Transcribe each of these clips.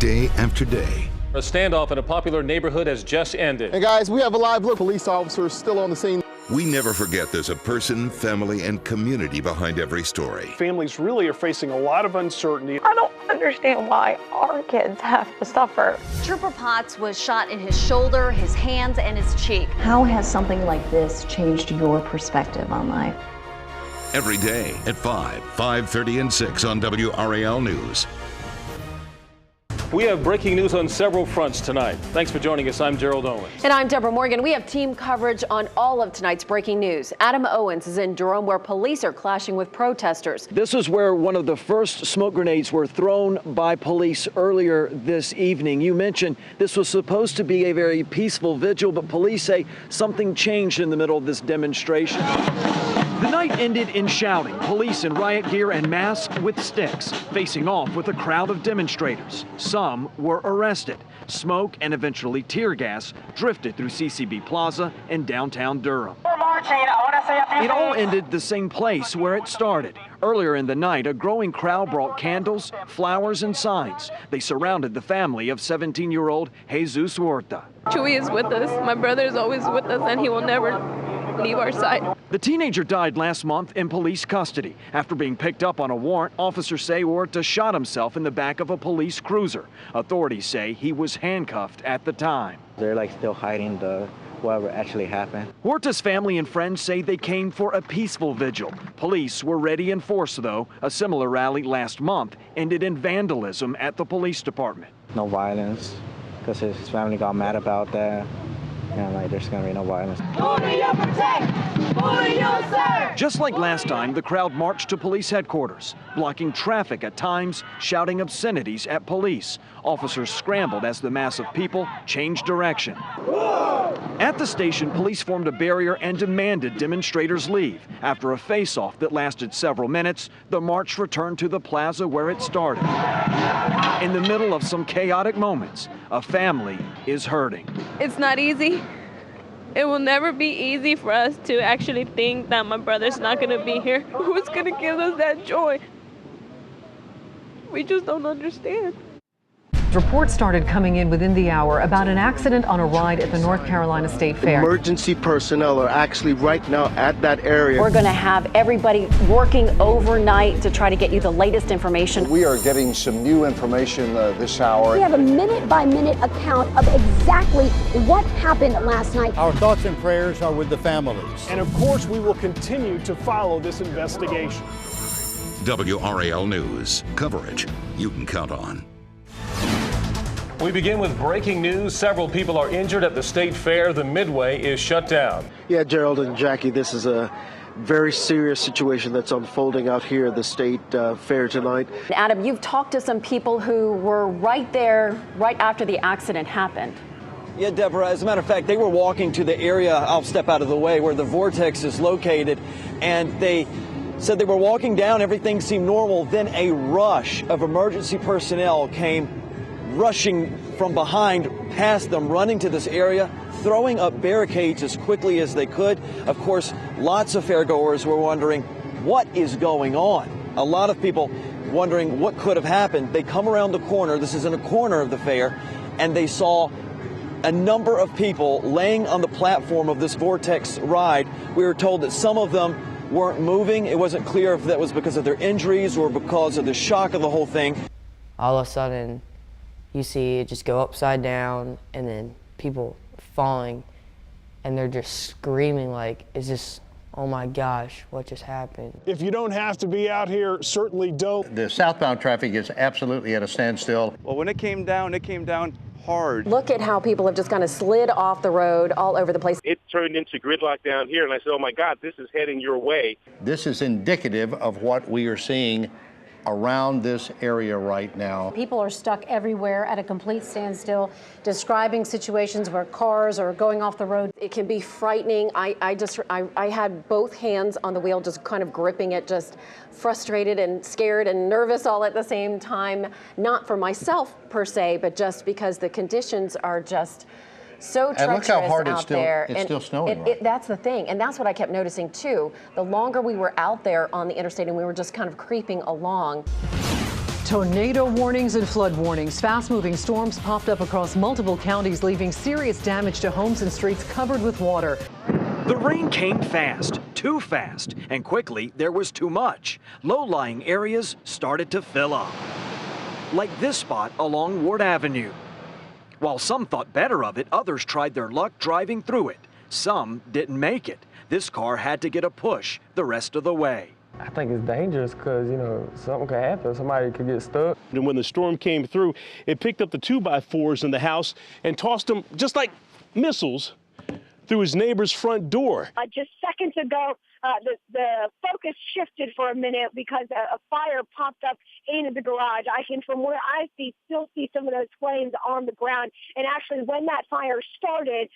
day after day. A standoff in a popular neighborhood has just ended. Hey guys, we have a live look. Police officers still on the scene. We never forget there's a person, family, and community behind every story. Families really are facing a lot of uncertainty. I don't understand why our kids have to suffer. Trooper Potts was shot in his shoulder, his hands, and his cheek. How has something like this changed your perspective on life? Every day at 5, 5:30, and 6 on WRAL News. We have breaking news on several fronts tonight. Thanks for joining us. I'm Gerald Owens. And I'm Deborah Morgan. We have team coverage on all of tonight's breaking news. Adam Owens is in Durham, where police are clashing with protesters. This is where one of the first smoke grenades were thrown by police earlier this evening. You mentioned this was supposed to be a very peaceful vigil, but police say something changed in the middle of this demonstration. The night ended in shouting, police in riot gear and masks with sticks, facing off with a crowd of demonstrators. Some were arrested. Smoke and eventually tear gas drifted through CCB Plaza in downtown Durham. We're marching. I want to say a few It all ended the same place where it started. Earlier in the night, a growing crowd brought candles, flowers, and signs. They surrounded the family of 17-year-old Jesus Huerta. Chuy is with us. My brother is always with us, and he will never leave our side. The teenager died last month in police custody. After being picked up on a warrant, officers say Huerta shot himself in the back of a police cruiser. Authorities say he was handcuffed at the time. They're still hiding whatever actually happened. Huerta's family and friends say they came for a peaceful vigil. Police were ready in force, though. A similar rally last month ended in vandalism at the police department. No violence, because his family got mad about that. And there's gonna be no violence. Who do you protect? Who do you serve? Just like last time, the crowd marched to police headquarters, blocking traffic at times, shouting obscenities at police. Officers scrambled as the mass of people changed direction. At the station, police formed a barrier and demanded demonstrators leave. After a face-off that lasted several minutes, the march returned to the plaza where it started. In the middle of some chaotic moments, a family is hurting. It's not easy. It will never be easy for us to actually think that my brother's not going to be here. Who's going to give us that joy? We just don't understand. Reports started coming in within the hour about an accident on a ride at the North Carolina State Fair. Emergency personnel are actually right now at that area. We're going to have everybody working overnight to try to get you the latest information. We are getting some new information this hour. We have a minute-by-minute account of exactly what happened last night. Our thoughts and prayers are with the families. And of course, we will continue to follow this investigation. WRAL News. Coverage you can count on. We begin with breaking news. Several people are injured at the State Fair. The Midway is shut down. Yeah, Gerald and Jackie, this is a very serious situation that's unfolding out here at the State Fair tonight. Adam, you've talked to some people who were right there right after the accident happened. Yeah, Deborah, as a matter of fact, they were walking to the area, I'll step out of the way, where the Vortex is located, and they said they were walking down, everything seemed normal, then a rush of emergency personnel came rushing from behind past them, running to this area, throwing up barricades as quickly as they could. Of course, lots of fairgoers were wondering what is going on. A lot of people wondering what could have happened. They come around the corner, this is in a corner of the fair, and they saw a number of people laying on the platform of this Vortex ride. We were told that some of them weren't moving. It wasn't clear if that was because of their injuries or because of the shock of the whole thing. All of a sudden, you see it just go upside down, and then people falling, and they're just screaming like, is this, oh my gosh, what just happened? If you don't have to be out here, certainly don't. The southbound traffic is absolutely at a standstill. Well, when it came down hard. Look at how people have just kind of slid off the road all over the place. It turned into gridlock down here, and I said, oh my God, this is heading your way. This is indicative of what we are seeing around this area right now. People are stuck everywhere at a complete standstill, describing situations where cars are going off the road. It can be frightening. I had both hands on the wheel, just kind of gripping it, just frustrated and scared and nervous all at the same time. Not for myself per se, but just because the conditions are just so treacherous. And look how hard it's still snowing. That's the thing, and that's what I kept noticing too. The longer we were out there on the interstate and we were just kind of creeping along. Tornado warnings and flood warnings. Fast-moving storms popped up across multiple counties, leaving serious damage to homes and streets covered with water. The rain came fast, too fast, and quickly there was too much. Low-lying areas started to fill up, like this spot along Ward Avenue. While some thought better of it, others tried their luck driving through it. Some didn't make it. This car had to get a push the rest of the way. I think it's dangerous because, you know, something could happen. Somebody could get stuck. And when the storm came through, it picked up the 2x4s in the house and tossed them just like missiles through his neighbor's front door. Just seconds ago, the focus shifted for a minute because a fire popped up into the garage. I can, from where I still see some of those flames on the ground. And actually, when that fire started,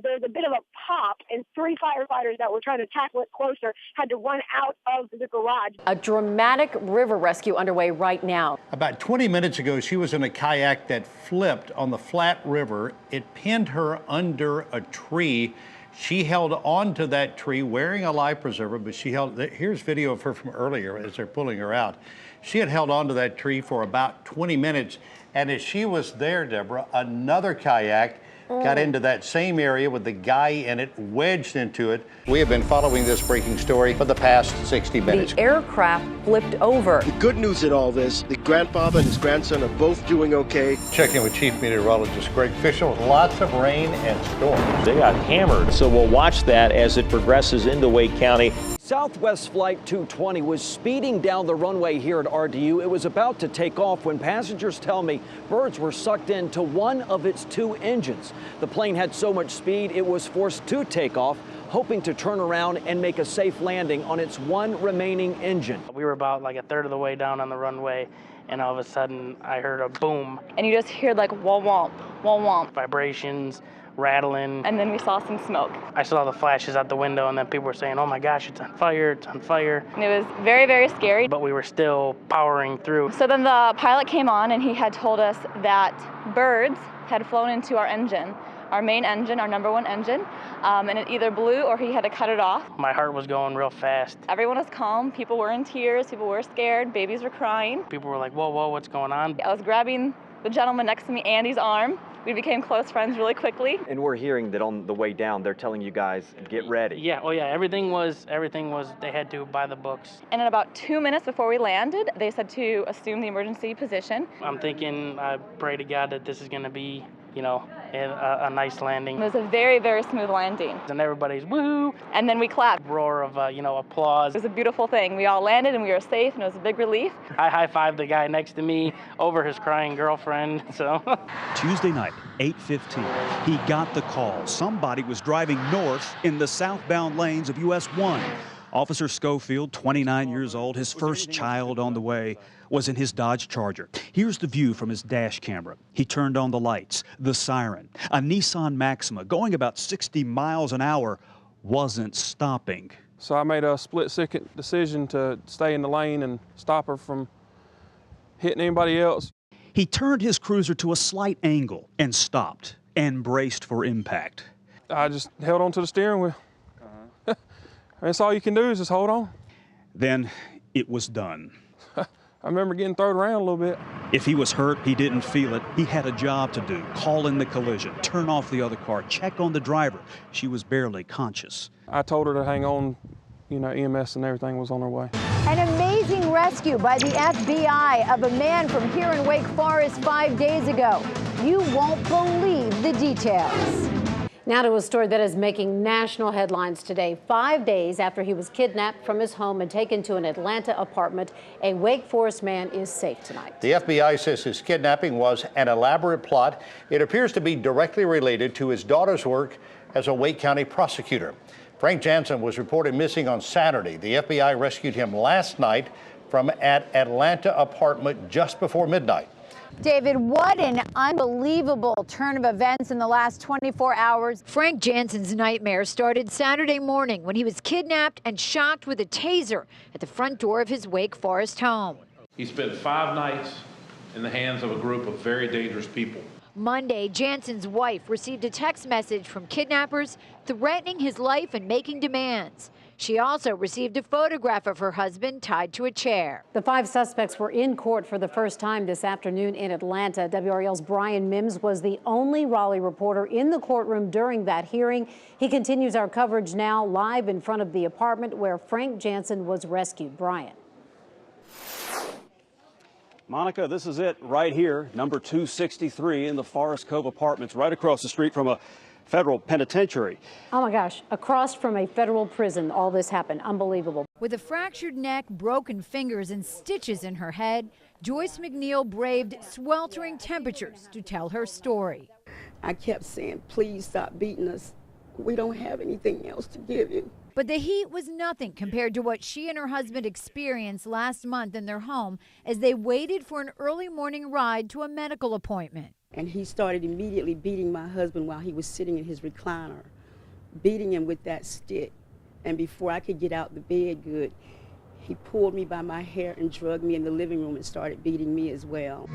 there was a bit of a pop, and 3 firefighters that were trying to tackle it closer had to run out of the garage. A dramatic river rescue underway right now. About 20 minutes ago, she was in a kayak that flipped on the Flat River. It pinned her under a tree. She held on to that tree wearing a life preserver, but here's video of her from earlier as they're pulling her out. She had held on to that tree for about 20 minutes, and as she was there, Deborah, another kayak got into that same area with the guy in it, wedged into it. We have been following this breaking story for the past 60 minutes. The aircraft flipped over. The good news in all this, the grandfather and his grandson are both doing okay. Checking with Chief Meteorologist Greg Fisher with lots of rain and storms. They got hammered, so we'll watch that as it progresses into Wake County. Southwest Flight 220 was speeding down the runway here at RDU. It was about to take off when passengers tell me birds were sucked into one of its 2 engines. The plane had so much speed it was forced to take off, hoping to turn around and make a safe landing on its 1 remaining engine. We were about like a third of the way down on the runway, and all of a sudden I heard a boom. And you just hear like womp womp, womp womp. Vibrations, rattling. And then we saw some smoke. I saw the flashes out the window, and then people were saying, oh my gosh, it's on fire, it's on fire. And it was very, very scary. But we were still powering through. So then the pilot came on and he had told us that birds had flown into our engine, our main engine, our number 1 engine, and it either blew or he had to cut it off. My heart was going real fast. Everyone was calm, people were in tears, people were scared, babies were crying. People were like, whoa, whoa, what's going on? I was grabbing the gentleman next to me, Andy's arm. We became close friends really quickly. And we're hearing that on the way down, they're telling you guys, get ready. Yeah, oh yeah, everything was, they had to by the books. And in about 2 minutes before we landed, they said to assume the emergency position. I'm thinking, I pray to God that this is gonna be, you know, a nice landing. It was a very, very smooth landing. And everybody's woohoo! And then we clapped. Roar of, you know, applause. It was a beautiful thing. We all landed and we were safe, and it was a big relief. I high-fived the guy next to me over his crying girlfriend, so. Tuesday night, 8:15, he got the call. Somebody was driving north in the southbound lanes of US 1. Officer Schofield, 29 years old, his first child on the way, was in his Dodge Charger. Here's the view from his dash camera. He turned on the lights, the siren. A Nissan Maxima going about 60 miles an hour wasn't stopping. So I made a split-second decision to stay in the lane and stop her from hitting anybody else. He turned his cruiser to a slight angle and stopped and braced for impact. I just held on to the steering wheel. That's all you can do is just hold on. Then it was done. I remember getting thrown around a little bit. If he was hurt, he didn't feel it. He had a job to do. Call in the collision, turn off the other car, check on the driver. She was barely conscious. I told her to hang on, you know, EMS and everything was on their way. An amazing rescue by the FBI of a man from here in Wake Forest 5 days ago. You won't believe the details. Now to a story that is making national headlines today. 5 days after he was kidnapped from his home and taken to an Atlanta apartment, a Wake Forest man is safe tonight. The FBI says his kidnapping was an elaborate plot. It appears to be directly related to his daughter's work as a Wake County prosecutor. Frank Jansen was reported missing on Saturday. The FBI rescued him last night from an Atlanta apartment just before midnight. David, what an unbelievable turn of events in the last 24 hours. Frank Jansen's nightmare started Saturday morning when he was kidnapped and shocked with a taser at the front door of his Wake Forest home. He spent 5 nights in the hands of a group of very dangerous people. Monday, Jansen's wife received a text message from kidnappers threatening his life and making demands. She also received a photograph of her husband tied to a chair. The 5 suspects were in court for the first time this afternoon in Atlanta. WRAL's Brian Mims was the only Raleigh reporter in the courtroom during that hearing. He continues our coverage now live in front of the apartment where Frank Jansen was rescued. Brian. Monica, this is it right here, number 263 in the Forest Cove Apartments, right across the street from a federal penitentiary. Oh my gosh, across from a federal prison, all this happened. Unbelievable. With a fractured neck, broken fingers, and stitches in her head, Joyce McNeil braved sweltering temperatures to tell her story. I kept saying, please stop beating us. We don't have anything else to give you. But the heat was nothing compared to what she and her husband experienced last month in their home as they waited for an early morning ride to a medical appointment. And he started immediately beating my husband while he was sitting in his recliner, beating him with that stick. And before I could get out the bed good, he pulled me by my hair and dragged me in the living room and started beating me as well.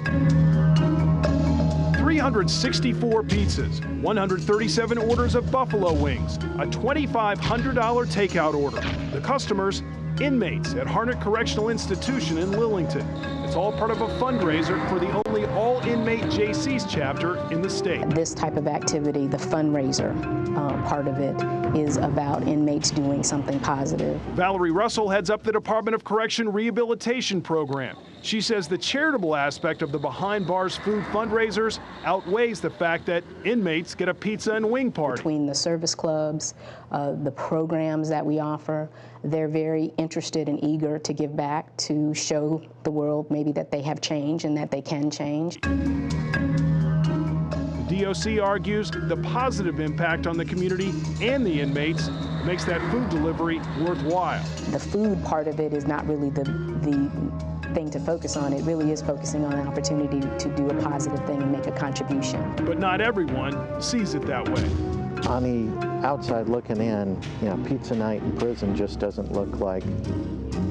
364 pizzas, 137 orders of buffalo wings, a $2,500 takeout order. The customers, inmates at Harnett Correctional Institution in Lillington. It's all part of a fundraiser for the only all-inmate JC's chapter in the state. This type of activity, the fundraiser part of it, is about inmates doing something positive. Valerie Russell heads up the Department of Correction Rehabilitation Program. She says the charitable aspect of the Behind Bars food fundraisers outweighs the fact that inmates get a pizza and wing party. Between the service clubs, the programs that we offer, they're very interested and eager to give back to show the world maybe that they have changed and that they can change. The DOC argues the positive impact on the community and the inmates makes that food delivery worthwhile. The food part of it is not really the thing to focus on. It really is focusing on an opportunity to do a positive thing and make a contribution. But not everyone sees it that way. On the outside looking in, you know, pizza night in prison just doesn't look like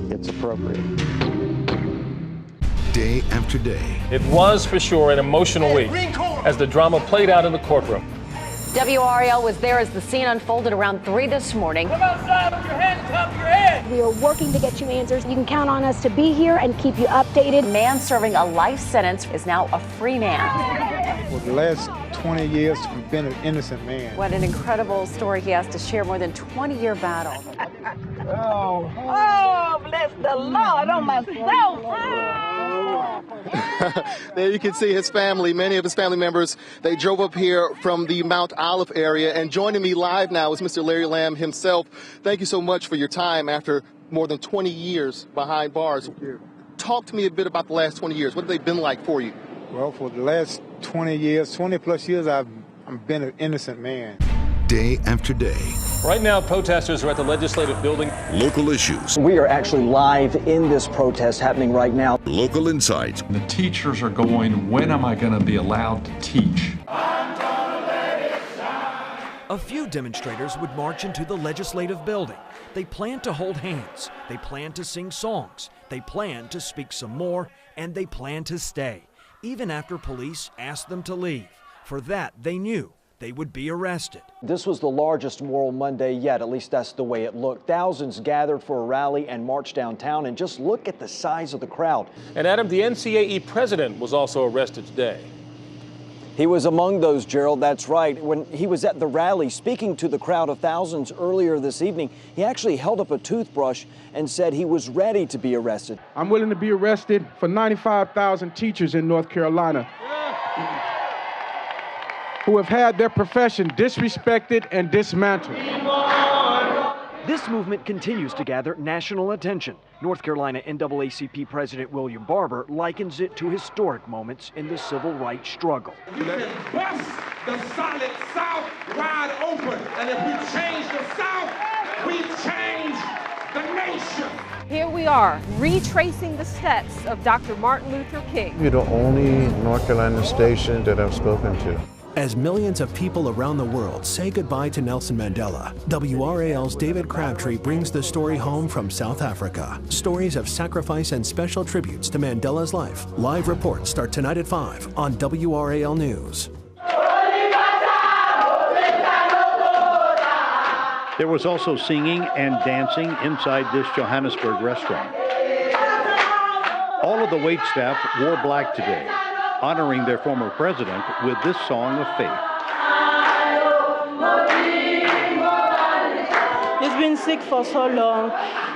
it's appropriate. Day after day. It was for sure an emotional week as the drama played out in the courtroom. WRAL was there as the scene unfolded around 3 this morning. Come outside with your hands up your head. We are working to get you answers. You can count on us to be here and keep you updated. A man serving a life sentence is now a free man. For the last 20 years, we've been an innocent man. What an incredible story he has to share. More than 20-year battle. Oh, bless the Lord on my soul. There you can see his family, many of his family members. They drove up here from the Mount Olive area, and joining me live now is Mr. Larry Lamb himself. Thank you so much for your time after more than 20 years behind bars. Talk to me a bit about the last 20 years. What have they been like for you? Well, for the last 20 plus years, I've been an innocent man. Day after day. Right now, protesters are at the legislative building. Local issues. We are actually live in this protest happening right now. Local insights. The teachers are going, when am I going to be allowed to teach? A few demonstrators would march into the legislative building. They plan to hold hands. They plan to sing songs. They plan to speak some more, and they plan to stay, even after police asked them to leave. For that, they knew they would be arrested. This was the largest Memorial Monday yet, at least that's the way it looked. Thousands gathered for a rally and marched downtown, and just look at the size of the crowd. And Adam, the NCAE president was also arrested today. He was among those, Gerald, that's right. When he was at the rally speaking to the crowd of thousands earlier this evening, he actually held up a toothbrush and said he was ready to be arrested. I'm willing to be arrested for 95,000 teachers in North Carolina who have had their profession disrespected and dismantled. This movement continues to gather national attention. North Carolina NAACP President William Barber likens it to historic moments in the civil rights struggle. You can bust the solid South wide open, and if we change the South, we change the nation. Here we are, retracing the steps of Dr. Martin Luther King. You're the only North Carolina station that I've spoken to. As millions of people around the world say goodbye to Nelson Mandela, WRAL's David Crabtree brings the story home from South Africa. Stories of sacrifice and special tributes to Mandela's life. Live reports start tonight at 5 on WRAL News. There was also singing and dancing inside this Johannesburg restaurant. All of the waitstaff wore black today, honoring their former president with this song of faith. He's been sick for so long,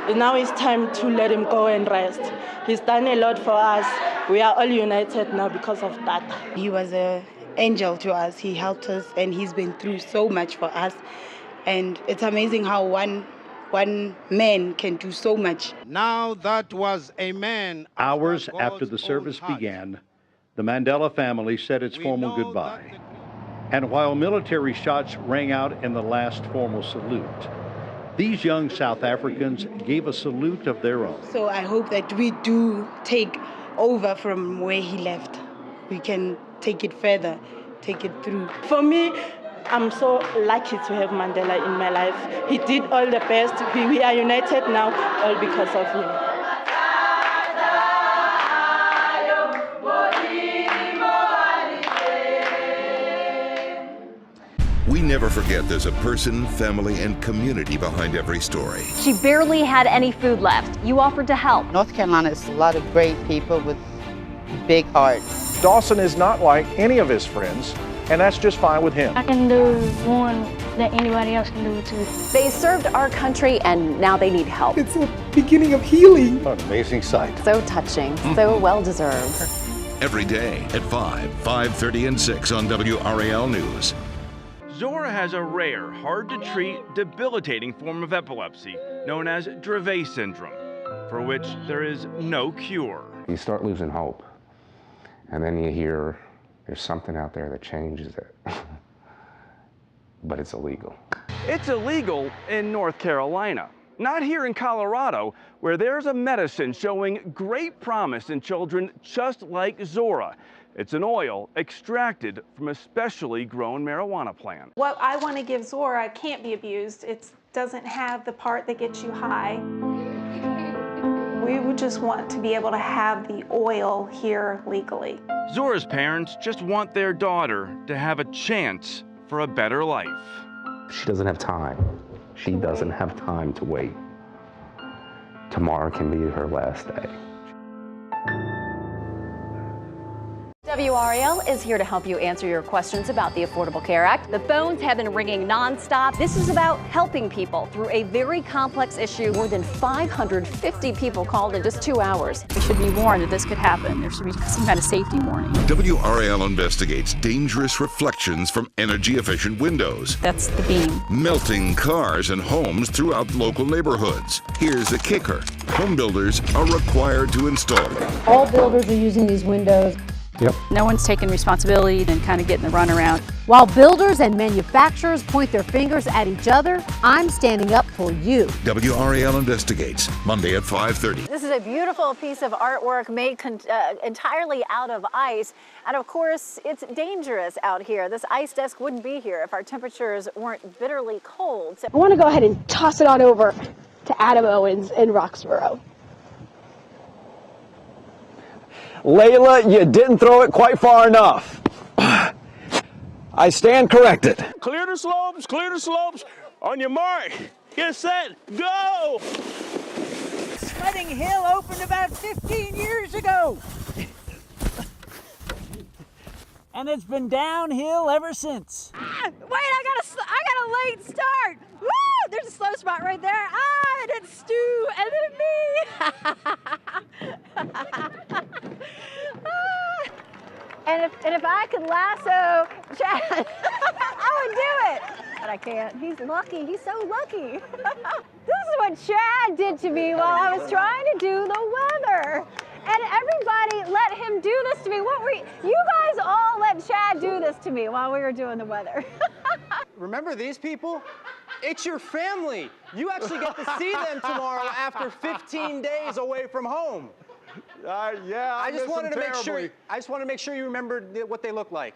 and now it's time to let him go and rest. He's done a lot for us. We are all united now because of that. He was an angel to us. He helped us, and he's been through so much for us. And it's amazing how one man can do so much. Now that was a man. Hours after the service began, the Mandela family said its formal goodbye. And while military shots rang out in the last formal salute, these young South Africans gave a salute of their own. So I hope that we do take over from where he left. We can take it further, take it through. For me, I'm so lucky to have Mandela in my life. He did all the best. We are united now, all because of him. We never forget there's a person, family, and community behind every story. She barely had any food left. You offered to help. North Carolina is a lot of great people with big hearts. Dawson is not like any of his friends, and that's just fine with him. I can do one that anybody else can do too. They served our country and now they need help. It's a beginning of healing. An amazing sight. So touching, so well deserved. Every day at 5, 5:30, and 6 on WRAL News. Zora has a rare, hard-to-treat, debilitating form of epilepsy known as Dravet syndrome, for which there is no cure. You start losing hope, and then you hear there's something out there that changes it, but it's illegal. It's illegal in North Carolina, not here in Colorado, where there's a medicine showing great promise in children just like Zora. It's an oil extracted from a specially grown marijuana plant. What I want to give Zora can't be abused. It doesn't have the part that gets you high. We would just want to be able to have the oil here legally. Zora's parents just want their daughter to have a chance for a better life. She doesn't have time. She doesn't have time to wait. Tomorrow can be her last day. WRAL is here to help you answer your questions about the Affordable Care Act. The phones have been ringing nonstop. This is about helping people through a very complex issue. More than 550 people called in just 2 hours. We should be warned that this could happen. There should be some kind of safety warning. WRAL investigates dangerous reflections from energy-efficient windows. That's the beam. Melting cars and homes throughout local neighborhoods. Here's the kicker. Home builders are required to install them. All builders are using these windows. Yep. No one's taking responsibility and kind of getting the runaround. While builders and manufacturers point their fingers at each other, I'm standing up for you. WRAL investigates, Monday at 5:30. This is a beautiful piece of artwork made entirely out of ice. And of course, it's dangerous out here. This ice desk wouldn't be here if our temperatures weren't bitterly cold. I want to go ahead and toss it on over to Adam Owens in Roxborough. Layla, you didn't throw it quite far enough. I stand corrected. Clear the slopes, on your mark, get set, go! Sledding Hill opened about 15 years ago. And it's been downhill ever since. Wait, I got a late start. Woo! There's a slow spot right there. And it's Stu, and then me. And if I could lasso Chad, I would do it. But I can't. He's lucky. He's so lucky. This is what Chad did to me while I was trying to do the weather. And everybody let him do this to me. You guys all let Chad do this to me while we were doing the weather. Remember these people? It's your family. You actually get to see them tomorrow after 15 days away from home. Yeah, I just wanted to make sure. I just wanted to make sure you remembered what they look like.